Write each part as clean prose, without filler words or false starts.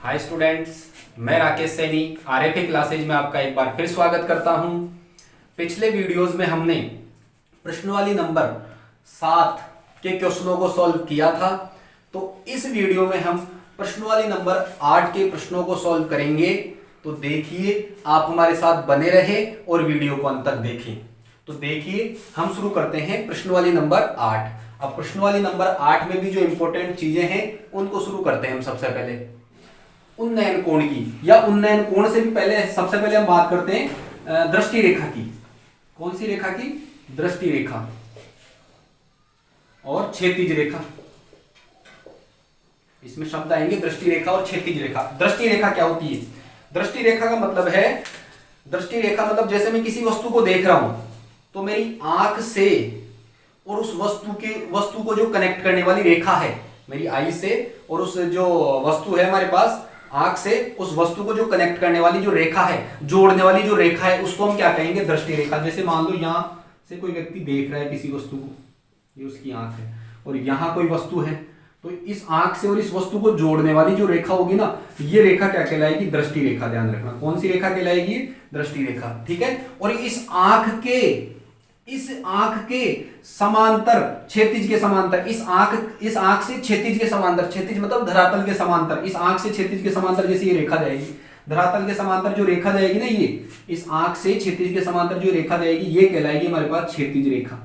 Hi students, मैं Rakesh Saini RFA classes में आपका एक बार फिर स्वागत करता हूं। पिछले वीडियोस में हमने प्रश्नवाली नंबर 7 के क्वेश्चनों को सॉल्व किया था, तो इस वीडियो में हम प्रश्नवाली नंबर 8 के प्रश्नों को सॉल्व करेंगे। तो देखिए, आप हमारे साथ बने रहे और वीडियो को अंत तक देखें। तो देखिए, हम शुरू करते हैं प्रश्नवाली नंबर 8। अब प्रश्नवाली नंबर 8 में भी जो इंपॉर्टेंट चीजें हैं उनको शुरू करते हैं हम सबसे पहले उन्नयन कोण की, या उन्नयन कोण से भी पहले सबसे पहले हम बात करते हैं दृष्टि रेखा की। कौन सी रेखा की? दृष्टि रेखा और क्षैतिज रेखा। इसमें शब्द आएंगे दृष्टि रेखा और क्षैतिज रेखा। दृष्टि रेखा क्या होती है? दृष्टि रेखा का मतलब है, दृष्टि रेखा मतलब जैसे मैं किसी वस्तु को देख रहा हूं तो मेरी आंख से और उस वस्तु को जो कनेक्ट करने वाली रेखा है, मेरी आई से और उस जो वस्तु है हमारे पास आंख से उस वस्तु को जो कनेक्ट करने वाली जो रेखा है, जोड़ने वाली जो रेखा है, उसको हम क्या कहेंगे? दृष्टि रेखा। जैसे मान लो यहां से कोई व्यक्ति देख रहा है किसी वस्तु को, ये उसकी आंख है, और यहां कोई वस्तु है, तो इस आंख से और इस वस्तु को जोड़ने वाली जो रेखा होगी ना, ये रेखा क्या कहलाएगी? दृष्टि रेखा। ध्यान रखना, कौन सी रेखा कहलाएगी? दृष्टि रेखा। ठीक है। और इस आंख के समांतर, क्षैतिज के समांतर, इस आंख से क्षैतिज के समांतर, क्षैतिज मतलब धरातल के समांतर, इस आंख से क्षैतिज के समांतर जैसे ये रेखा जाएगी, धरातल के समांतर जो रेखा जाएगी ना, ये इस आंख से क्षैतिज के समांतर जो रेखा जाएगी, ये कहलाएगी हमारे पास क्षैतिज रेखा।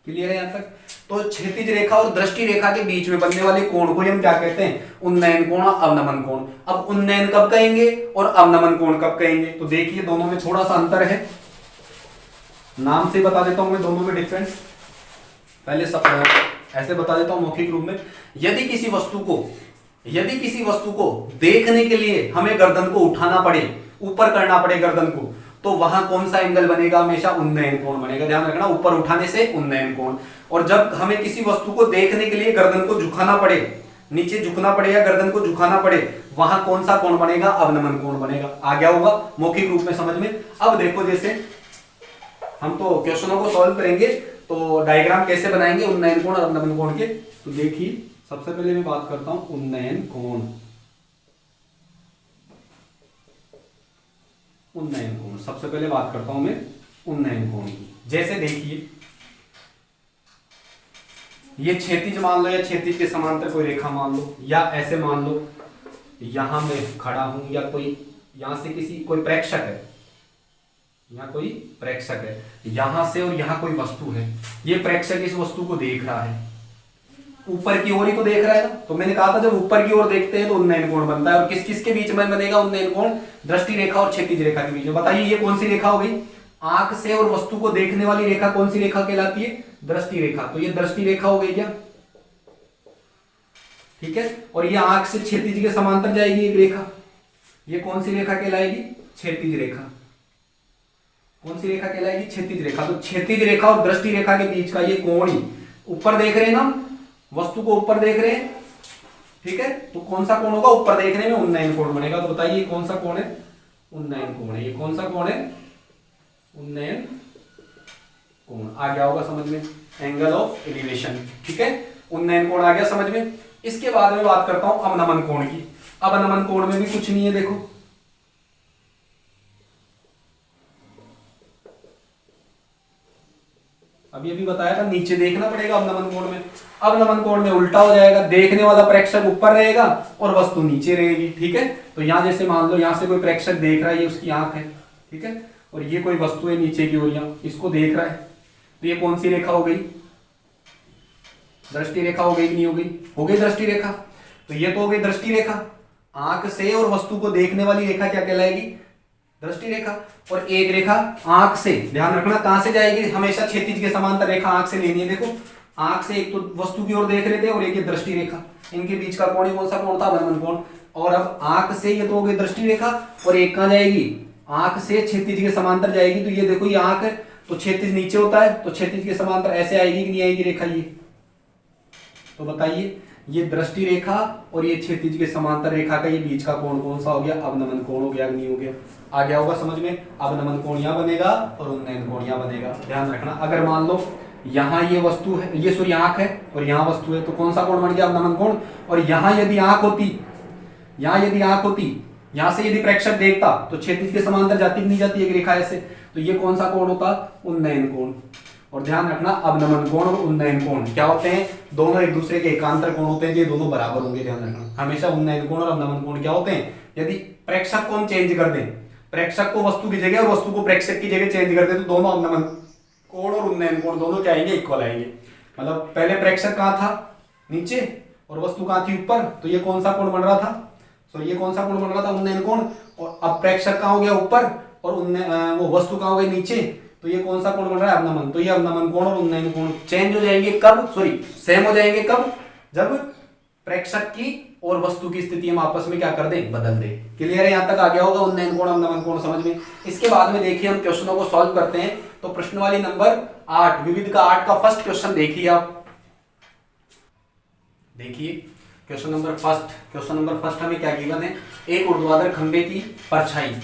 क्लियर है यहां तक? तो क्षैतिज रेखा और दृष्टि रेखा के बीच में बनने वाले कोण को हम क्या कहते हैं? उन्नयन कोण और अवनमन कोण। अब उन्नयन कब कहेंगे और अवनमन कोण कब कहेंगे? तो देखिए, दोनों में थोड़ा सा अंतर है। नाम से बता देता हूं मैं दोनों में डिफरेंस। पहले सब ऐसे बता देता हूं मौखिक रूप में। यदि किसी वस्तु को देखने के लिए हमें गर्दन को उठाना पड़े, ऊपर करना पड़े गर्दन को, तो वहां कौन सा एंगल बनेगा? हमेशा उन्नयन कोण बनेगा। ध्यान रखना, ऊपर उठाने से उन्नयन कोण। और जब हमें किसी वस्तु को देखने के लिए गर्दन को झुकाना पड़े, नीचे झुकना पड़े या गर्दन को झुकाना पड़े, वहां कौन सा कोण बनेगा? अवनमन कोण बनेगा। आ गया होगा मौखिक रूप में समझ में। अब देखो, जैसे हम तो क्वेश्चनों को सॉल्व करेंगे तो डायग्राम कैसे बनाएंगे उन्नयन कोण और अवनमन कोण के। तो देखिए, सबसे पहले मैं बात करता हूं उन्नयन कोण। उन्नयन कोण सबसे पहले बात करता हूं मैं उन्नयन कोण की। जैसे देखिए, ये क्षैतिज मान लो या क्षैतिज के समांतर कोई रेखा मान लो, या ऐसे मान लो यहां मैं खड़ा हूं, या कोई यहां से कोई प्रेक्षक है, यहाँ कोई प्रेक्षक है, यहां से और यहाँ कोई वस्तु है, ये प्रेक्षक इस वस्तु को देख रहा है, ऊपर की ओर ही तो देख रहा है ना। तो मैंने कहा था जब ऊपर की ओर देखते हैं तो उन्नयन कोण बनता है। और किस किस के बीच में बनेगा उन्नयन कोण? दृष्टि रेखा और क्षैतिज रेखा के बीच में। बताइए, ये कौन सी रेखा हो गई? आंख से और वस्तु को देखने वाली रेखा कौन सी रेखा कहलाती है? दृष्टि रेखा। तो ये दृष्टि रेखा हो गई क्या? ठीक है। और ये आंख से क्षैतिज के समांतर जाएगी एक रेखा, ये कौन सी रेखा कहलाएगी? क्षैतिज रेखा। कौन सी रेखा कहलाएगी? क्षैतिज रेखा। तो क्षैतिज रेखा और दृष्टि रेखा के बीच का ये कोण ही, ऊपर देख रहे हैं ना, वस्तु को ऊपर देख रहे हैं, ठीक है, तो कौन सा कोण होगा? ऊपर देखने में उन्नयन कोण बनेगा। तो बताइए कौन सा कोण है? उन्नयन कोण है। ये कौन सा कोण है? उन्नयन कोण। आ गया होगा समझ में, एंगल ऑफ एलिवेशन। ठीक है, उन्नयन कोण आ गया समझ में। इसके बाद में बात करता हूं अवनमन कोण की। अवनमन कोण में भी कुछ नहीं है, देखो अभी बताया था, नीचे देखना पड़ेगा अवनमन कोण में। अवनमन कोण में उल्टा हो जाएगा, देखने वाला प्रेक्षक ऊपर रहेगा और वस्तु नीचे रहेगी। ठीक है। तो यहां जैसे मान लो, यहां से कोई प्रेक्षक देख रहा है, ये उसकी आंख है, ठीक है, और ये कोई वस्तु है नीचे की ओर, यहां इसको देख रहा है, तो ये कौन सी रेखा हो गई? दृष्टि रेखा हो गई कि नहीं हो गई? हो गई दृष्टि रेखा। तो ये तो हो गई दृष्टि रेखा। आंख से और वस्तु को देखने वाली रेखा क्या कहलाएगी? दृष्टि रेखा। और एक रेखा आंख से, ध्यान रखना, कहां से जाएगी? हमेशा क्षैतिज के समांतर रेखा आंख से लेनी है। देखो, आंख से एक तो वस्तु की ओर देख रहे थे और एक ये दृष्टि रेखा, इनके बीच का कोण कौन सा कोण था? अवनमन कोण। और अब आंख से ये तो हो गई दृष्टि रेखा, और एक कहां जाएगी? आंख से क्षैतिज के समांतर जाएगी। तो ये देखो, ये आंख है, तो क्षैतिज नीचे होता है, तो क्षैतिज के समांतर ऐसे आएगी कि नहीं आएगी रेखा? ये तो बताइए, ये दृष्टि रेखा और ये क्षैतिज के समांतर रेखा का ये बीच का कोण कौन सा हो गया? अवनमन कोण हो गया, नहीं हो गया? आ गया होगा समझ में। अवनमन कोण यहां बनेगा और उन्नयन कोण यहां बनेगा। ध्यान रखना, अगर मान लो यहाँ ये वस्तु है, ये आंख है और यहाँ वस्तु है, तो कौन सा कोण बन गया? अवनमन कोण। और यहाँ यदि आंख होती यहाँ यदि आंख होती, यहाँ से यदि प्रेक्षक देखता तो क्षैतिज के समांतर जाती कि नहीं जाती एक रेखा ऐसे, तो ये कौन सा कोण होता, उन्नयन कोण। और ध्यान रखना अवनमन कोण और उन्नयन कोण क्या होते हैं, दोनों एक दूसरे के एकांतर कोण होते हैं, ये दोनों बराबर होंगे। ध्यान रखना हमेशा उन्नयन कोण और अवनमन कोण क्या होते हैं, यदि प्रेक्षक को हम चेंज कर दें, प्रेक्षक को वस्तु की जगह और वस्तु को प्रेक्षक की जगह चेंज कर दें, तो दोनों अवनमन कोण और उन्नयन कोण दोनों क्या आएंगे, इक्वल आएंगे। मतलब पहले प्रेक्षक कहाँ था, नीचे, और वस्तु कहाँ थी, ऊपर, तो ये कौन सा कोण बन रहा था, सॉरी ये कौन सा कोण बन रहा था, उन्नयन कोण। और अब प्रेक्षक कहाँ हो गया, ऊपर, और वो वस्तु कहाँ हो गई, नीचे, तो ये कौन सा कोण बन रहा है, अवनमन। तो ये अवनमन कोण और उन्नयन कोण चेंज हो जाएंगे कब, सॉरी सेम हो जाएंगे कब, जब प्रेक्षक की और वस्तु की स्थिति हम आपस में क्या कर दें, बदल दें। क्लियर है, यहां तक आ गया होगा उन्नयन कोण अवनमन कोण समझ में। इसके बाद में देखिए हम क्वेश्चनों को सॉल्व करते हैं। तो प्रश्नवाली नंबर 8 विविध का 8 का फर्स्ट क्वेश्चन देखिए आप, देखिए क्वेश्चन नंबर फर्स्ट हमें क्या गिवन है, एक ऊर्ध्वाधर खंबे की परछाई,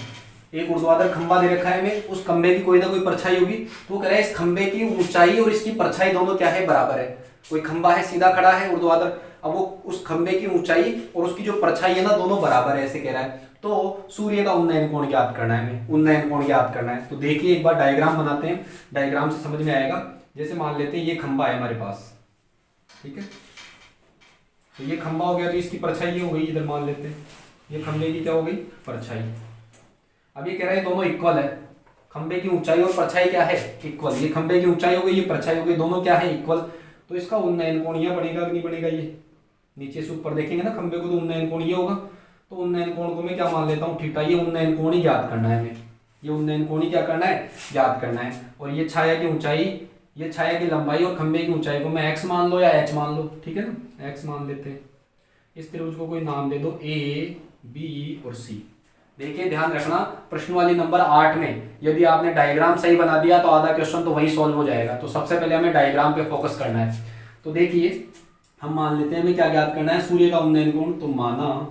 एक ऊर्ध्वाधर खंबा दे रखा है हमें, उस खंबे की कोई ना कोई परछाई होगी। तो कह रहा है इस खंबे की ऊंचाई और इसकी परछाई दोनों क्या है, बराबर है। कोई खंबा है सीधा खड़ा है ऊर्ध्वाधर, अब वो उस खंबे की ऊंचाई और उसकी जो परछाई है ना दोनों बराबर है ऐसे कह रहा है। तो सूर्य का उन्नयन कोण ज्ञात करना है हमें, उन्नयन कोण ज्ञात करना है। तो देखिए एक बार डायग्राम बनाते हैं, डायग्राम से समझ में आएगा। जैसे मान लेते हैं ये खंबा है हमारे पास, ठीक है, तो ये खंबा हो गया, तो इसकी परछाई ये हो गई, इधर मान लेते हैं ये खंबे की क्या हो गई, परछाई। अब ये कह रहा है दोनों इक्वल है, खंबे की ऊंचाई और परछाई क्या है, इक्वल। ये खंबे की ऊंचाई हो गई, ये परछाई हो गई, दोनों क्या है, इक्वल। तो इसका उन्नयन कोण यह बनेगा कि नहीं बनेगा, ये नीचे से ऊपर देखेंगे ना खंबे को, तो उन्नयन कोण ये होगा। तो उन्नयन कोण को मैं क्या मान लेता हूँ, थीटा। ये उन्नयन कोण ही ज्ञात करना है हमें, ये उन्नयन कोण ही क्या करना है, ज्ञात करना है। और ये छाया की ऊंचाई, ये छाया की लंबाई और खंबे की ऊंचाई को मैं x मान लो या h मान लो, ठीक है ना, x मान लेते हैं। इस त्रिभुज को कोई नाम दे दो a, b और c। देखिए ध्यान रखना प्रश्नवाली नंबर 8 में यदि आपने डायग्राम सही बना दिया तो आधा क्वेश्चन तो वही सॉल्व हो जाएगा। तो सबसे पहले हमें डायग्राम पे फोकस करना है। तो देखिए हम मान लेते हैं हमें क्या ज्ञात करना है, सूर्य का उन्नयन कोण। तो माना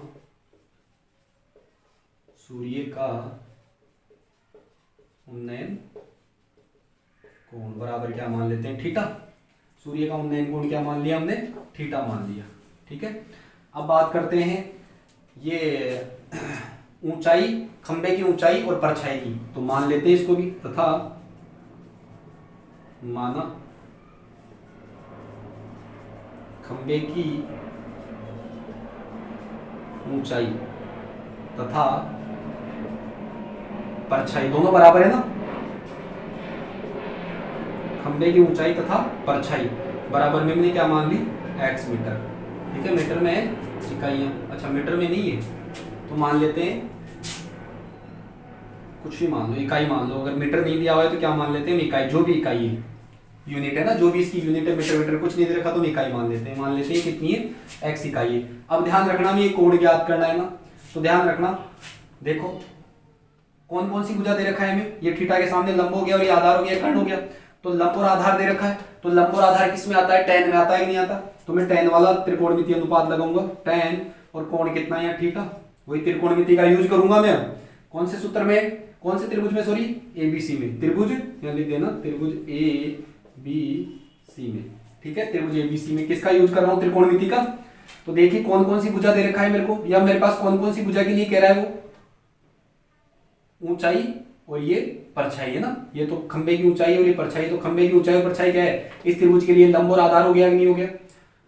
सूर्य का उन्नयन कोण बराबर क्या मान लेते हैं, थीटा। सूर्य का उन्नयन कोण क्या मान लिया हमने, थीटा मान लिया, ठीक है। अब बात करते हैं ये ऊंचाई, खंबे की ऊंचाई और परछाई की। तो मान लेते हैं इसको भी, तथा माना खंबे की ऊंचाई तथा परछाई दोनों बराबर है ना, खंबे की ऊंचाई तथा परछाई बराबर में मैंने क्या मान ली, x मीटर, ठीक है। मीटर में इकाइयां, अच्छा मीटर में नहीं है तो मान लेते हैं कुछ भी मान लो, इकाई मान लो। अगर मीटर नहीं दिया हुआ है तो क्या मान लेते हैं, इकाई, जो भी इकाई है, यूनिट है ना, जो भी इसकी यूनिट है, मीटर मीटर कुछ नहीं दे रखा तो इकाई मान लेते हैं। मान लेते हैं कितनी है, x इकाई है। अब ध्यान रखना हमें ये कोण ज्ञात करना है ना, तो ध्यान रखना, देखो कौन कौन सी भुजा दे रखा है हमें, ये थीटा के सामने लंब हो गया और ये आधार हो गया, कर्ण हो गया। तो लंब और आधार दे रखा है, तो लंब और आधार किस में आता है, tan में आता है कि नहीं आता। तो मैं tan वाला त्रिकोणमितीय अनुपात लगाऊंगा, tan और कोण कितना है, थीटा। वही त्रिकोणमिति का यूज करूंगा मैं कौन से सूत्र में, कौन से त्रिभुज में, सॉरी एबीसी में, त्रिभुज यहाँ लिख देना, त्रिभुज एबीसी में, ठीक है। त्रिभुज एबीसी में किसका यूज कर रहा हूँ, त्रिकोणमिति का। तो देखिए कौन कौन सी भुजा दे रखा है मेरे को, या मेरे पास कौन कौन सी भुजा के लिए कह रहा है वो, ऊंचाई और ये परछाई है ना। ये तो खंबे की ऊंचाई और ये परछाई, तो खंबे की ऊंचाई और परछाई क्या है, इस त्रिभुज के लिए लंब और आधार हो गया कि नहीं हो गया।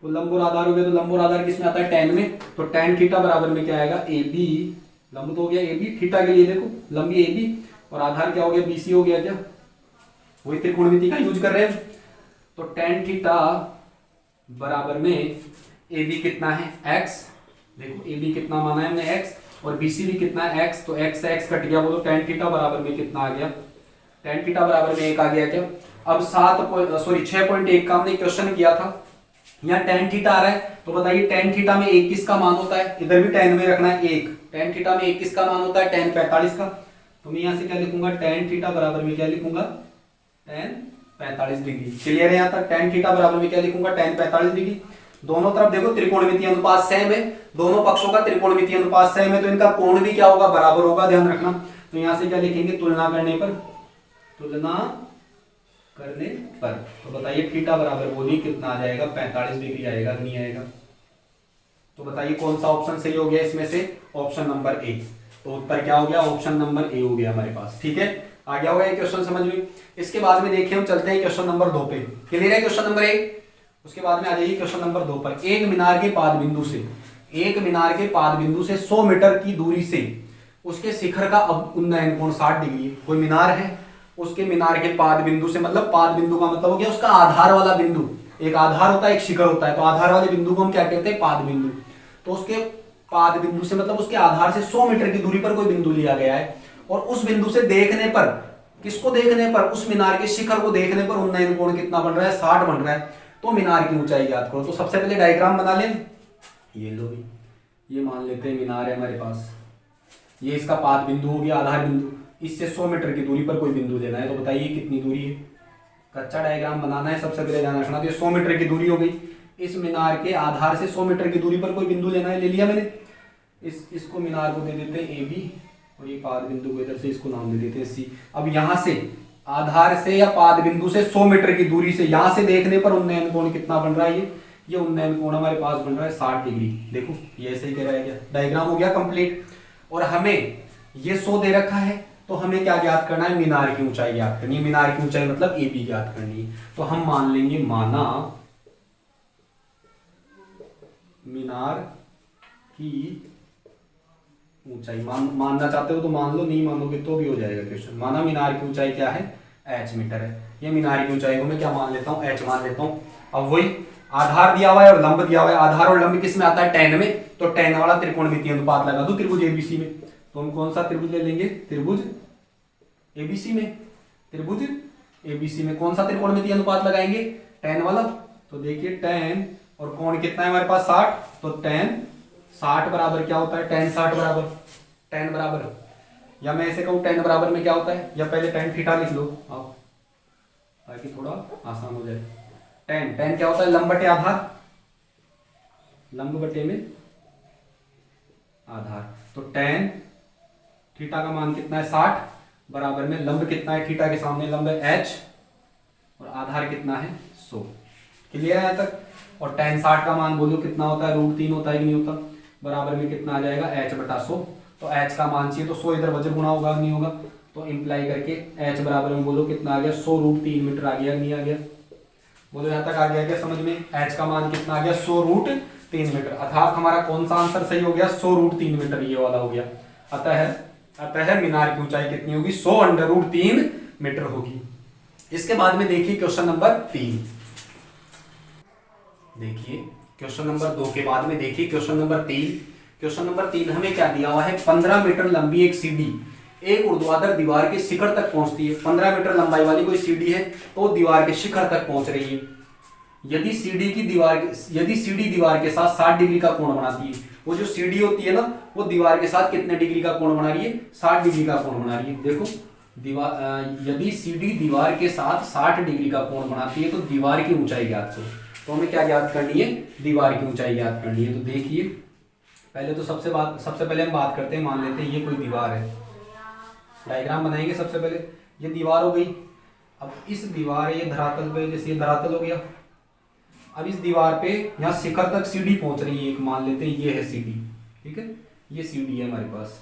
तो लंब और आधार हो गया, तो लंब और आधार किस में आता है, tan में। तो tan थीटा बराबर में क्या आएगा, ए बी, लंब तो हो गया ए बी, थीटा के लिए देखो लंबी ए बी और आधार क्या हो गया, बीसी हो गया, क्या वही त्रिकोणमिति का यूज कर रहे हैं। तो tan थीटा बराबर में ए बी कितना है, x, देखो ए बी कितना माना है हमने, x, और बीसी भी कितना है, x। तो x से x कट गया, बोलो tan थीटा बराबर में कितना आ गया, tan थीटा बराबर में 1 आ गया क्या। अब 6.1 का हमने क्वेश्चन किया था, यहाँ tan थीटा आ रहा है। तो बताइए tan थीटा में 1 किसका मान होता है, इधर भी tan में रखना है 1, tan थीटा में 1 किसका मान होता है, tan 45 का। तो मैं यहाँ से क्या लिखूंगा, tan थीटा बराबर में क्या लिखूंगा, tan 45 डिग्री। क्लियर है यहाँ तक, tan थीटा बराबर में क्या लिखूंगा, tan 45 डिग्री। दोनों तरफ देखो त्रिकोणमितीय अनुपात सेम है, दोनों पक्षों का त्रिकोणमितीय अनुपात सेम है, तो इनका कोण भी क्या होगा, बराबर होगा, ध्यान रखना। तो यहाँ से क्या लिखेंगे, तुलना करने पर, तुलना करने पर, तो बताइए थीटा बराबर बोलिए कितना आ जाएगा, 45 डिग्री आएगा कि नहीं आएगा। तो बताइए कौन सा ऑप्शन सही हो गया इसमें से? Option number A. तो उत्तर क्या हो गया? ऑप्शन नंबर ए हो गया हमारे पास। ठीक है, आ गया होगा ये क्वेश्चन समझ में। इसके बाद में देखिए हम चलते हैं क्वेश्चन नंबर 2 पे। क्लियर है क्वेश्चन नंबर 1? उसके बाद में आ जाइए क्वेश्चन नंबर 2 पर। एक मीनार के पाद बिंदु से 100 मीटर की दूरी से उसके शिखर का उन्नयन कोण 60 डिग्री है। कोई मीनार है, उसके मीनार के पाद बिंदु से, मतलब पाद बिंदु का मतलब हो गया उसका आधार वाला बिंदु। एक आधार होता है, एक शिखर होता है, तो आधार वाले बिंदु को हम क्या कहते हैं? पाद बिंदु। तो उसके पाद बिंदु से मतलब उसके आधार से 100 मीटर की दूरी पर कोई बिंदु लिया गया है, और उस बिंदु से देखने पर, किसको देखने पर? उस मीनार के शिखर को देखने पर उन्नयन कोण कितना बन रहा है? 60 बन रहा है। तो मीनार की ऊंचाई ज्ञात करो। तो सबसे पहले डायग्राम बना लें। ये लो भी, ये मान लेते हैं मीनार है हमारे पास, ये इसका पाद बिंदु हो गया, आधार बिंदु। इससे 100 मीटर की दूरी पर कोई बिंदु लेना है, तो बताइए कितनी दूरी है? कच्चा डायग्राम बनाना है, सबसे पहले ध्यान रखना। तो ये 100 मीटर की दूरी हो गई। इस मीनार के आधार से 100 मीटर की दूरी पर कोई बिंदु लेना है, ले लिया मैंने। इसको मीनार को दे देते हैं ए बी, और ये पाद बिंदु को इधर से इसको नाम दे देते हैं सी। अब यहां से आधार से या पाद बिंदु से 100 मीटर की दूरी से यहां से देखने पर उन्नयन कोण कितना बन रहा है? ये उन्नयन कोण हमारे पास बन रहा है 60 डिग्री। देखो ये ऐसे ही कह रहा है, क्या डायग्राम हो गया कंप्लीट। और हमें ये 100 दे रखा है, तो हमें क्या ज्ञात करना है? मीनार की ऊंचाई ज्ञात करनी है। मीनार की ऊंचाई मतलब ए बी ज्ञात करनी है। तो हम मान लेंगे, माना मीनार की ऊंचाई, मानना चाहते हो तो मान लो, नहीं मानोगे तो भी हो जाएगा क्वेश्चन। माना मीनार की ऊंचाई क्या है? h मीटर है। ये मीनार की ऊंचाई को मैं क्या मान लेता हूँ? h मान लेता हूँ। अब वही आधार दिया हुआ है और लंब दिया हुआ है। आधार और लंब किस में आता है? tan में। तो tan वाला त्रिकोणमितीय अनुपात लगा दो त्रिभुज एबीसी में। तो हम कौन सा त्रिभुज ले लेंगे? त्रिभुज एबीसी में। त्रिभुज एबीसी में कौन सा त्रिकोणमितीय अनुपात लगाएंगे? tan वाला। तो देखिए tan और कोण कितना है हमारे पास? 60। तो tan 60 बराबर क्या होता है? tan 60 बराबर, tan बराबर, या मैं ऐसे कहूं tan बराबर में क्या होता है? या पहले tan थीटा लिख लो आप, ताकि थोड़ा आसान हो जाए। tan क्या होता है? लंब बटे आधार, लंब बटे में आधार। तो tan थीटा का मान कितना है? 60 बराबर में लंब कितना है? थीटा के सामने लंब है h, और आधार कितना है? 100। क्लियर है यहाँ तक? और tan 60 का मान बोलो कितना होता है? √3 होता है कि नहीं होता? बराबर में कितना आ जाएगा? h बटा 100। तो h का मान चाहिए तो 100 इधर वजन गुणा होगा, नहीं होगा? तो इंप्लाई करके h बराबर में बोलो कितना आ गया? 100 √3 मीटर आ गया, नहीं आ गया? बोलो यहाँ तक आ गया क्या समझ में? h का मान कितना आ गया? 100 √3 मीटर। अर्थात हमारा कौन सा आंसर सही हो गया? 100 √3 मीटर, ये वाला हो गया। अतः मीनार की ऊंचाई कितनी होगी? 100 √3 मीटर होगी। इसके बाद में देखिए क्वेश्चन नंबर 3। देखिए क्वेश्चन नंबर 2 के बाद में देखिए क्वेश्चन नंबर 3। क्वेश्चन नंबर 3 हमें क्या दिया हुआ है? 15 मीटर लंबी एक सीढ़ी एक ऊर्ध्वाधर दीवार के शिखर तक पहुंचती है। 15 मीटर लंबाई वाली कोई सीढ़ी है, तो दीवार के शिखर तक पहुंच रही है। यदि सीढ़ी दीवार के साथ 60 डिग्री का कोण बनाती है, वो जो सीढ़ी होती है ना, वो दीवार के साथ कितने डिग्री का कोण बना रही है? 60 डिग्री का कोण बना रही है। देखो यदि सीढ़ी दीवार के साथ 60 डिग्री का कोण बनाती है, तो दीवार की ऊंचाई ज्ञात करो। तो हमें क्या ज्ञात करनी है? दीवार की ऊंचाई ज्ञात करनी है। तो देखिए पहले तो सबसे पहले हम बात करते हैं, मान लेते हैं ये कोई दीवार है, डायग्राम बनाएंगे। सबसे पहले ये दीवार हो गई। अब इस दीवार, ये धरातल पे, जैसे ये धरातल हो गया। अब इस दीवार पे यहाँ शिखर तक सीढ़ी पहुंच रही है, एक मान लेते हैं ये है सीढ़ी, ठीक है? ये सीढ़ी है हमारे पास,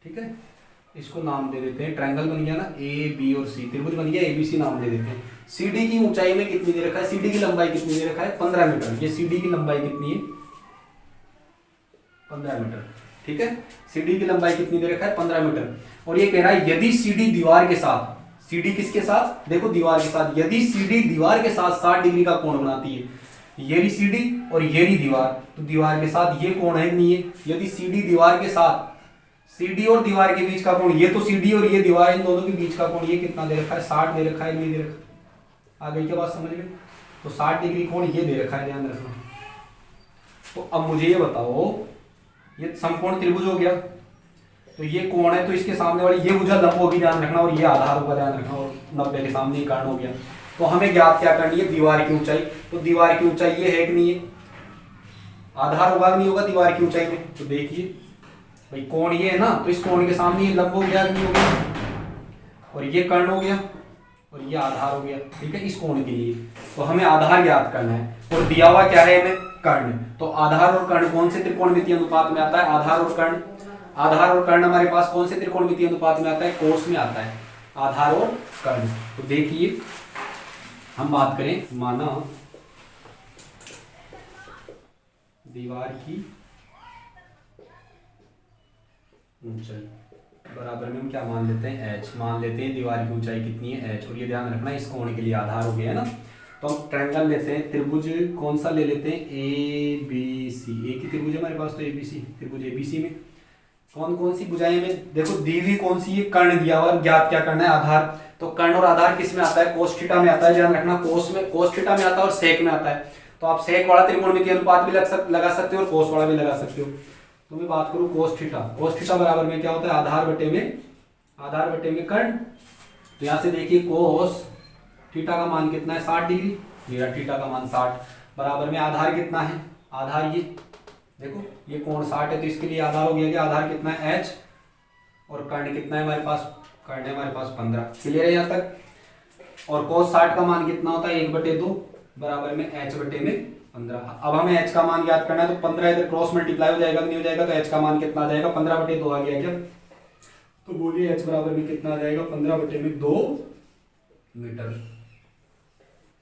ठीक है? इसको नाम दे देते हैं, ट्रायंगल बन गया ना, ए बी और सी, त्रिभुज बन गया, एबीसी नाम दे देते हैं। सीढ़ी की ऊंचाई में कितनी दे रखा है? सीढ़ी की लंबाई कितनी दे रखा है? 15 मीटर। ये सीढ़ी की लंबाई कितनी है? 15 मीटर, ठीक है? सीढ़ी की लंबाई कितनी दे रखा है? 15 मीटर। और ये कह रहा है यदि सीढ़ी दीवार के साथ, सीढ़ी किसके साथ? देखो दीवार के साथ, यदि सीढ़ी दीवार के साथ 60 डिग्री का कोण बनाती है, ये रही सीढ़ी और ये रही दीवार, तो दीवार के साथ ये कोण है नहीं है? यदि सीढ़ी दीवार के साथ, सीढ़ी और दीवार के बीच का कोण, ये तो सीढ़ी और ये दीवार, इन दोनों के बीच का कोण ये कितना दे रखा है? 60 दे रखा है, नहीं दे रखा? आ गई क्या बात समझ में? तो 60 डिग्री कोण ये दे रखा है, ध्यान रखना। तो अब मुझे ये बताओ, ये समकोण त्रिभुज हो गया, तो ये कोण है, तो इसके सामने वाली ये भुजा लंब होगी, ध्यान रखना, और ये आधार होगा, ध्यान रखना, और 90 के सामने कर्ण हो गया। तो हमें ज्ञात क्या करनी है? दीवार की ऊंचाई। तो दीवार की ऊंचाई ये है कि नहीं है? आधार होगा कि नहीं होगा दीवार की ऊंचाई में? तो देखिए भाई कोण ये है ना, तो इस कोण के सामने ये लंब हो गया कि नहीं हो गया, और ये कर्ण हो गया, और ये आधार हो गया, ठीक है, इस कोण के लिए। तो हमें आधार ज्ञात करना है और दिया हुआ क्या है हमें, कर्ण। तो आधार और कर्ण कौन से त्रिकोणमितीय अनुपात में आता है, आधार और कर्ण। आधार और कर्ण हमारे पास कौन से त्रिकोणमितीय अनुपात में आता है, कोस में आता है, आधार और कर्ण। तो देखिए हम बात करें, माना दीवार की ऊंचाई बराबर में हम क्या मान लेते हैं, h मान लेते हैं। दीवार की ऊंचाई कितनी है, h। और ये ध्यान रखना इस कोण के लिए आधार हो गया है ना। तो हम ट्रायंगल लेते हैं, त्रिभुज कौन सा ले लेते हैं, ए बी सी। एक ही त्रिभुज है हमारे पास तो ए बी सी। त्रिभुज ए बी सी में कौन कौन सी भुजाएं में, देखो दी हुई कौन सी है, कर्ण दिया हुआ, ज्ञात क्या करना है, आधार। तो कर्ण और आधार किस में आता है, कोस थीटा में आता है। ध्यान रखना कोस थीटा में आता है और सेक में आता है। तो आप सेक वाला त्रिकोणमितीय अनुपात भी लगा सकते हो और कोस वाला भी लगा सकते हो। तो मैं बात करूं कोस थीटा बराबर में क्या होता है, आधार बटे में कर्ण। तो यहां से देखिए कोस थीटा का मान कितना है, 60 डिग्री। मेरा थीटा का मान 60 बराबर में आधार कितना है, आधार ये देखो ये कोण 60 है, तो इसके लिए आधार हो गया कि आधार कितना है, h। और कर्ण कितना है हमारे पास, कर्ण है हमारे पास 15। क्लियर है यहाँ तक। और कोस 60 का मान कितना होता है, 1/2 बराबर में h बटे में 15। अब हमें h का मान ज्ञात करना है, तो 15 इधर क्रॉस मल्टीप्लाई हो जाएगा, नहीं हो जाएगा, तो h का मान कितना आ जाएगा, 15/2 आ गया क्या। तो बोलिए h बराबर में कितना आ जाएगा, 15/2 मीटर।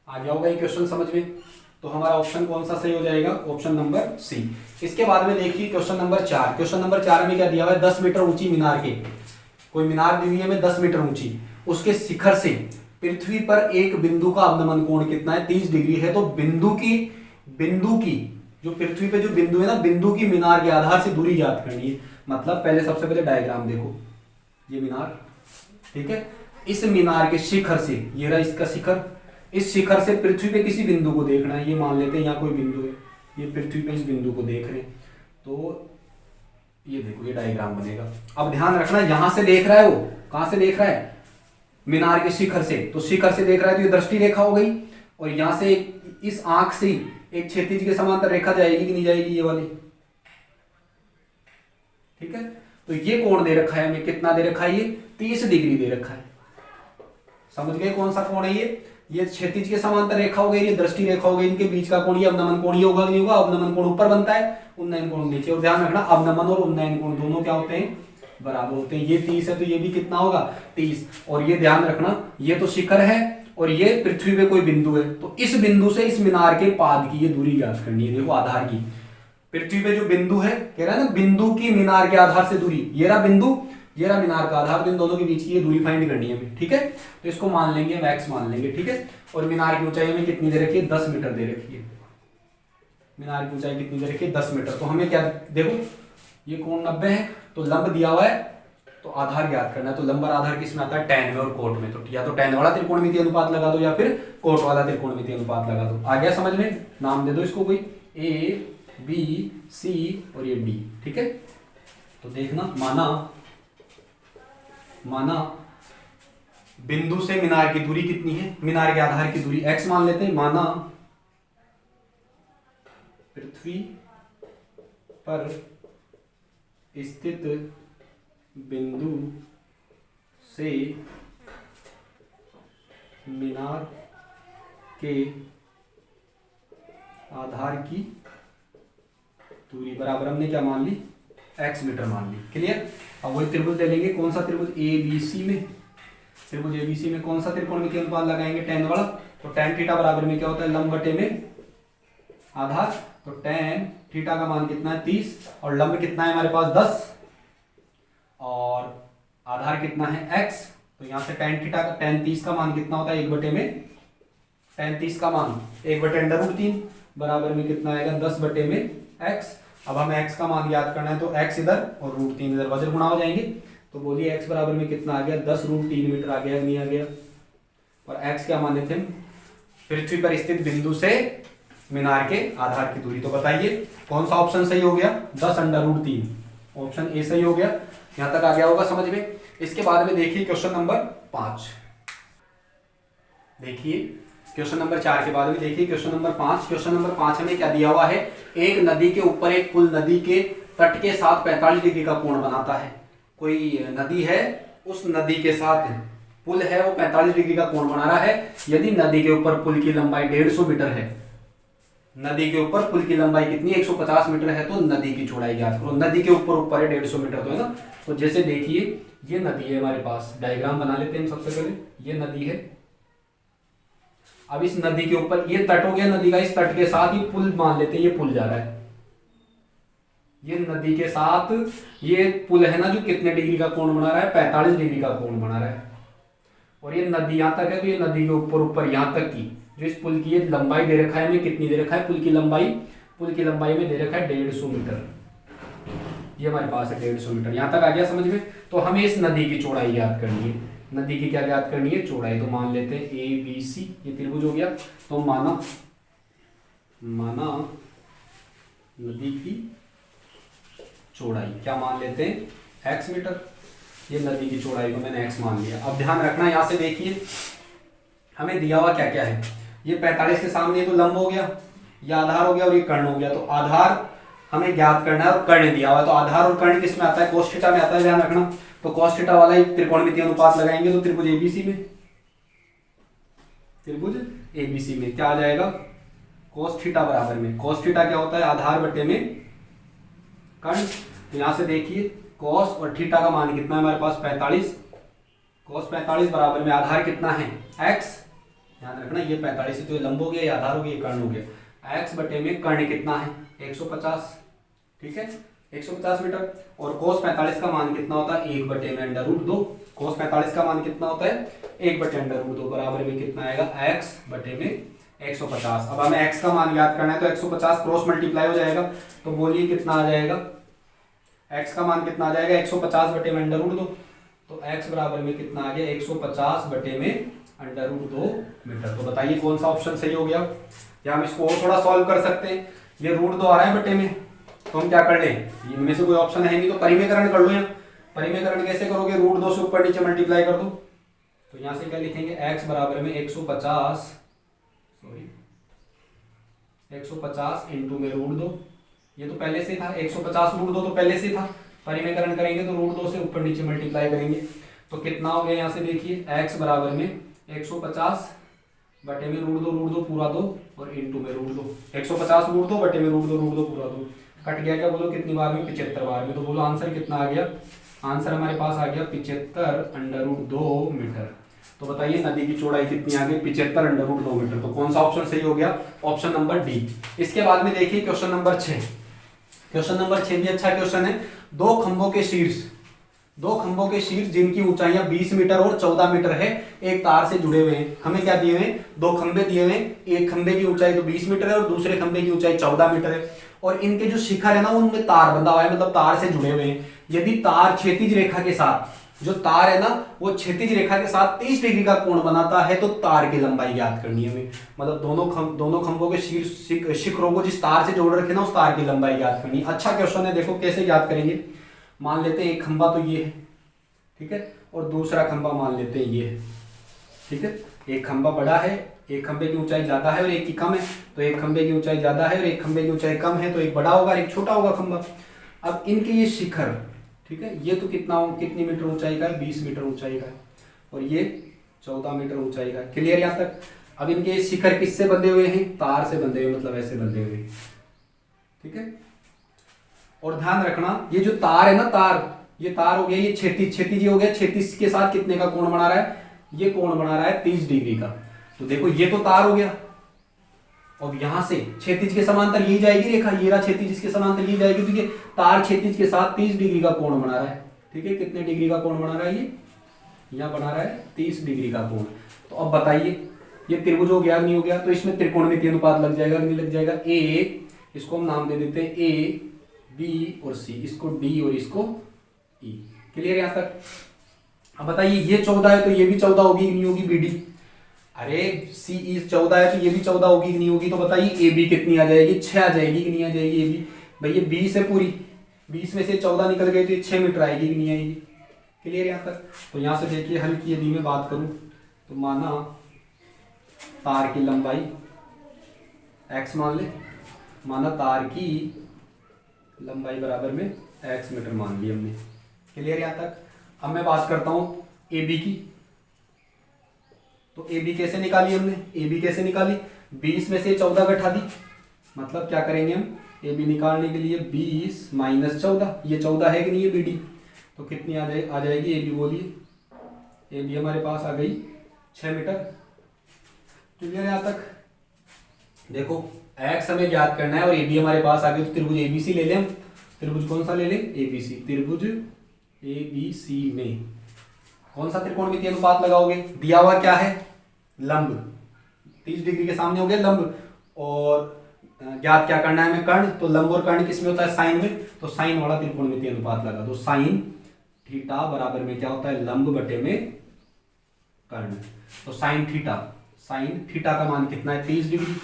आ गया होगा ये क्वेश्चन समझ में। तो हमारा ऑप्शन कौन सा सही हो जाएगा, ऑप्शन नंबर सी। इसके बाद में देखिए क्वेश्चन नंबर 4। क्वेश्चन नंबर 4 में क्या दिया हुआ है, 10 मीटर ऊंची मीनार के, कोई मीनार दी हुई है हमें 10 मीटर ऊंची, उसके शिखर से पृथ्वी पर एक बिंदु का अवनमन कोण कितना है, 30 डिग्री है। तो बिंदु की जो पृथ्वी पे जो बिंदु है ना, बिंदु की मीनार के आधार से दूरी ज्ञात करनी है। मतलब पहले सबसे पहले डायग्राम देखो, ये मीनार, ठीक है, इस मीनार के शिखर से, ये रहा इसका शिखर, इस शिखर से पृथ्वी पे किसी बिंदु को देखना है। ये मान लेते हैं यहाँ कोई बिंदु है, ये पृथ्वी पे इस बिंदु को देख रहे हैं। तो ये देखो ये डायग्राम बनेगा। अब ध्यान रखना यहां से देख रहा है, वो कहां से देख रहा है, मीनार के शिखर से। तो शिखर से देख रहा है तो ये दृष्टि रेखा हो गई। और यहां से इस आंख से एक क्षैतिज के समांतर रेखा जाएगी कि नहीं जाएगी, ये वाली, ठीक है। तो ये कोण दे रखा है हमें, कितना दे रखा है, ये 30 डिग्री दे रखा है। समझ गए कौन सा कोण है ये क्षैतिज के समांतर रेखा हो गई, ये दृष्टि रेखा हो गई, इनके बीच का कोण ये अवनमन कोण ही होगा, नहीं होगा, अवनमन कोण ऊपर बनता है, उन्नयन कोण नीचे। और ध्यान रखना अवनमन और उन्नयन कोण दोनों क्या होते हैं, बराबर होते हैं। ये 30 है तो ये भी कितना होगा, 30। और ये ध्यान रखना ये तो शिखर है और ये पृथ्वी पे कोई बिंदु है, तो इस बिंदु से इस मीनार के पाद की ये दूरी ज्ञात करनी है। देखो आधार की, पृथ्वी पे जो बिंदु है, कह रहा है ना बिंदु की मीनार के आधार से दूरी, ये रहा बिंदु, ये रहा मीनार का आधार, तो इन दोनों के बीच की ये दूरी फाइंड करनी है हमें, ठीक है। तो इसको मान लेंगे, मैक्स मान लेंगे, ठीक है। और मीनार की ऊंचाई हमें कितनी दे रखी है, 10 मीटर दे रखी है। मीनार की ऊंचाई कितनी दे रखी है, 10 मीटर। तो हमें क्या देखो, ये कोण 90 है, तो लंब दिया हुआ है, तो आधार ज्ञात करना है। तो लंब और आधार किस में आता है, tan में और कोट में। तो या तो tan वाला त्रिकोणमितीय अनुपात लगा दो या फिर कोट वाला त्रिकोणमितीय अनुपात लगा दो। आ गया समझ में। नाम दे दो इसको कोई, ए बी सी और ये डी, ठीक है। तो देखना, माना बिंदु से मीनार की दूरी कितनी है, मीनार के आधार की दूरी x मान लेते हैं। माना पृथ्वी पर स्थित बिंदु से मीनार के आधार की दूरी बराबर हमने क्या मान ली, x मीटर मान ली। क्लियर। अब वही त्रिभुज ले लेंगे, कौन सा त्रिभुज, ए बी सी में, त्रिभुज एबीसी में कौन सा त्रिकोणमितीय अनुपात लगाएंगे, tan वाला। तो tan थीटा बराबर में क्या होता है, लंब बटे में आधार। तो tan थीटा का मान कितना है, 30, और लंब कितना है हमारे पास 10, और आधार कितना है x। तो यहां से tan थीटा का, tan 30 का मान कितना होता है, 1 बटे में, tan 30 का मान 1 बटे √3 बराबर में कितना आएगा, 10 बटे में x। अब हमें x का मान याद करना है, तो x इधर और √3 इधर वज्र गुणा हो जाएंगे। तो बोलिए x बराबर में कितना आ गया, 10√3 मीटर आ गया, नहीं आ गया। और x क्या माने थे, पृथ्वी पर स्थित बिंदु से मीनार के आधार की दूरी। तो बताइए कौन सा ऑप्शन सही हो गया, 10√3, ऑप्शन ए सही हो गया। यहां तक आ गया होगा समझ में। इसके बाद में देखिए क्वेश्चन नंबर 5, देखिए क्वेश्चन नंबर 4 के बाद में देखिए क्वेश्चन नंबर 5। क्वेश्चन नंबर 5 हमें क्या दिया हुआ है, एक नदी के ऊपर एक पुल नदी के तट के साथ 45 डिग्री का कोण बनाता है। कोई नदी है, उस नदी के साथ पुल है वो 45 डिग्री का कोण बना रहा है यदि नदी के ऊपर पुल की लंबाई 150 मीटर है। नदी के ऊपर पुल की लंबाई कितनी है 150 मीटर है, तो नदी की चौड़ाई ज्ञात करो। नदी के ऊपर है 150 मीटर, तो है ना। तो जैसे देखिए ये नदी है हमारे पास, डायग्राम बना लेते हैं हम सबसे पहले। ये नदी है, अब इस नदी के ऊपर ये तट हो गया नदी का, इस तट के साथ ये पुल मान लेते हैं, ये पुल जा रहा है। ये नदी के साथ ये पुल है ना जो कितने डिग्री का कोण बना रहा है 45 डिग्री का कोण बना रहा है। और ये नदी यहां तक है, तो ये नदी के ऊपर यहां तक की जो इस पुल की ये लंबाई दे रखा है हमें, कितनी दे रखा है पुल की लंबाई में दे रखा है 150 मीटर। ये हमारे पास है 150 मीटर, यहां तक आ गया समझ में। तो हमें इस नदी की चौड़ाई ज्ञात करनी है। नदी की क्या ज्ञात करनी है, चौड़ाई। तो मान लेते हैं ABC, ये त्रिभुज हो गया। तो माना नदी की चौड़ाई क्या मान लेते हैं x मीटर। ये नदी की चौड़ाई को मैंने x मान लिया। अब ध्यान रखना यहां से देखिए हमें दिया हुआ क्या क्या है। ये 45 के सामने तो लंब हो गया, ये आधार हो गया और ये कर्ण हो गया। तो आधार हमें ज्ञात करना है और कर्ण दिया हुआ है। तो आधार और कर्ण किस में आता है, cos थीटा में आता है, ध्यान रखना। तो cos थीटा वाला ही त्रिकोणमितीय अनुपात लगाएंगे तो त्रिभुज ABC में क्या आ जाएगा, cos थीटा बराबर में, cos थीटा क्या होता है आधार बटे में कर्ण। तो यहां से देखिए cos और थीटा का मान कितना है हमारे पास 45, cos 45 बराबर में आधार कितना है x, ध्यान रखना ये 45 से तो ये लंब हो गया, ये आधार हो गया, ये कर्ण हो गया। x बटे में कर्ण कितना है 150, ठीक है 150 मीटर। और cos 45 का मान कितना होता है 1 बटे में √2। cos 45 का मान कितना होता है 1 बटे √2 बराबर में कितना आएगा x बटे में 150। अब हमें x का मान याद करना है तो 150 क्रॉस मल्टीप्लाई हो जाएगा। तो बोलिए कितना आ जाएगा, x का मान कितना आ जाएगा 150 बटे में √2। तो x बराबर में कितना आ गया 150 बटे में √2 मीटर। तो बताइए कौन सा ऑप्शन सही हो गया। या हम इसको और थोड़ा सॉल्व कर सकते हैं। ये √2 आ रहा है बटे में, तो हम क्या कर लें, इनमें से कोई ऑप्शन है नहीं तो परिमेयकरण कर लो। यहाँ परिमेयकरण कैसे करोगे, √2 से ऊपर नीचे मल्टीप्लाई कर दो। तो यहाँ से क्या लिखेंगे x बराबर में 150 इंटू में √2। ये तो पहले से था 150 √2 तो पहले से था। परिमेयकरण करेंगे तो √2 से ऊपर नीचे मल्टीप्लाई करेंगे तो कितना हो गया, यहाँ से देखिए x बराबर में 150 बटे में √2 पूरा 2 और इंटू में √2। 150 √2 बटे में √2 पूरा 2 कट गया, क्या बोलो कितनी बार में 75 बार में। तो बोलो आंसर कितना आ गया, आंसर हमारे पास आ गया 75 √2 मीटर। तो बताइए नदी की चौड़ाई कितनी आ गई 75 √2 मीटर। तो कौन सा ऑप्शन सही हो गया, ऑप्शन नंबर डी। इसके बाद में देखिए क्वेश्चन नंबर 6। क्वेश्चन नंबर 6 भी अच्छा क्वेश्चन है। दो खंभों के शीर्ष जिनकी ऊंचाइयां 20 मीटर और 14 मीटर है एक तार से जुड़े हुए हैं। हमें क्या दिए हुए हैं, दो खंभे दिए हुए हैं, एक खंभे की ऊंचाई तो 20 मीटर है और दूसरे खंभे की ऊंचाई 14 मीटर है। और इनके जो शिखर है ना उनमें तार बंधा हुआ है, मतलब तार से जुड़े हुए हैं। यदि तार क्षैतिज रेखा के साथ, जो तार है ना वो क्षैतिज रेखा के साथ 30 डिग्री का कोण बनाता है तो तार की लंबाई ज्ञात करनी है हमें। मतलब दोनों खंभों के शिखरों को जिस तार से जोड़ रखे ना उस तार की लंबाई ज्ञात करनी है। अच्छा क्वेश्चन है, देखो कैसे ज्ञात करेंगे। मान लेते हैं एक खंभा तो ये है, ठीक है, और दूसरा खंभा मान लेते हैं ये है, ठीक है। एक खंभा बड़ा है, एक खंभे की ऊंचाई ज्यादा है और एक की कम है। तो एक खंभे की ऊंचाई ज्यादा है और एक खंभे की ऊंचाई कम है, तो एक बड़ा होगा और एक छोटा होगा खंभा। अब इनके ये शिखर, ठीक है, ये तो कितनी मीटर ऊंचाई का है 20 मीटर ऊंचाई का है और ये 14 मीटर ऊंचाई का है। क्लियर यहाँ तक। अब इनके शिखर किससे बंधे हुए हैं, तार से बंधे हुए, मतलब ऐसे बंधे हुए, ठीक है। और ध्यान रखना ये जो तार है ना, तार, ये तार हो गया, ये क्षैतिज हो गया। क्षैतिज के साथ कितने का कोण बना रहा है, ये कोण बना रहा है 30 डिग्री का। तो देखो ये तो तार हो गया और यहां से क्षैतिज के समांतर यही जाएगी रेखा, ये रहा क्षैतिज, इसके समांतर ये जाएगी। तो ये तार क्षैतिज के साथ 30 डिग्री का कोण बना रहा है, ठीक है। कितने डिग्री का कोण बना रहा है, ये यहाँ बना रहा है 30 डिग्री का कोण। तो अब बताइए ये त्रिभुज हो गया नहीं हो गया, तो इसमें त्रिकोणमितीय अनुपात लग जाएगा नहीं लग जाएगा। ए, इसको हम नाम दे देते हैं ए, बी और सी, इसको डी और इसको ई। क्लियर यहाँ तक। अब बताइए ये 14 है तो ये भी 14 होगी नहीं होगी, बी डी। अरे सी ई 14 है तो ये भी 14 होगी कि नहीं होगी। तो बताइए ए बी कितनी आ जाएगी, 6 आ जाएगी कि नहीं आ जाएगी ए बी। भाई ये 20 है पूरी, 20 में से 14 निकल गई तो ये 6 मीटर आएगी कि नहीं आएगी। क्लियर यहाँ तक। तो यहाँ से देखिए हल की यदि मैं बात करूं तो माना तार की लंबाई x मान ले, माना तार की लंबाई बराबर में x मीटर मान ली हमने। क्लियर यहाँ तक। अब मैं बात करता हूं ए बी की। तो ए बी कैसे निकाली हमने, ए बी कैसे निकाली, 20 में से 14 घटा दी, मतलब क्या करेंगे हम ए बी निकालने के लिए 20 माइनस 14, ये 14 है कि नहीं है बी डी, तो कितनी आ जाएगी ए बी, बोलिए ए बी हमारे पास आ गई 6 मीटर। क्लियर है यहाँ तक। देखो एक्स हमें ज्ञात करना है और ए बी हमारे पास आ गई, तो त्रिभुज ए बी सी ले लें हम। त्रिभुज कौन सा ले लें, ए बी सी। त्रिभुज ए बी सी में कौन सा त्रिकोणमितीय अनुपात लगाओगे, दिया हुआ क्या है, लंब, 30 डिग्री के सामने हो गया लंब, और ज्ञात क्या करना है हमें, कर्ण। तो लंब और कर्ण किसमें होता है, साइन में, तो साइन वाला त्रिकोणमितीय अनुपात लगा दो। साइन थीटा बराबर में क्या होता है, लंब बटे में कर्ण। तो साइन थीटा का मान कितना है, 30 डिग्री,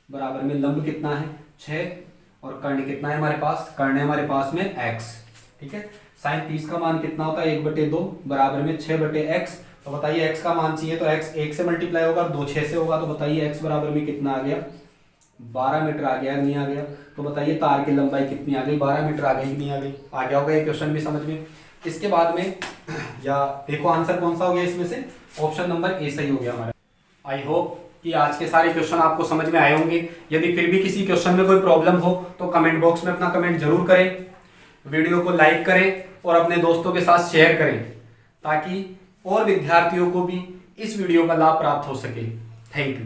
बराबर में लंब कितना है 6, और कर्ण कितना है हमारे पास, कर्ण है हमारे पास में x। ठीक है, साइन 30 का मान कितना होता है 1/2 बराबर में 6/x। तो बताइए x का मान चाहिए, तो x 1 से मल्टीप्लाई होगा, 2 6 से होगा, तो बताइए x बराबर में कितना आ गया, 12 मीटर आ गया, नहीं आ गया। तो बताइए तार की लंबाई कितनी आ गई, 12 मीटर आ गई कि नहीं आ गई, आ गया होगा ये क्वेश्चन भी समझ में। इसके बाद में या देखो आंसर कौन सा हो गया इसमें से, ऑप्शन नंबर ए सही हो गया हमारा। आई होप कि आज के सारे क्वेश्चन आपको समझ में आए होंगे। यदि फिर भी किसी क्वेश्चन में कोई प्रॉब्लम हो तो कमेंट बॉक्स में अपना कमेंट जरूर करें, वीडियो को लाइक करें और अपने दोस्तों के साथ शेयर करें, ताकि और विद्यार्थियों को भी इस वीडियो का लाभ प्राप्त हो सके। Thank you.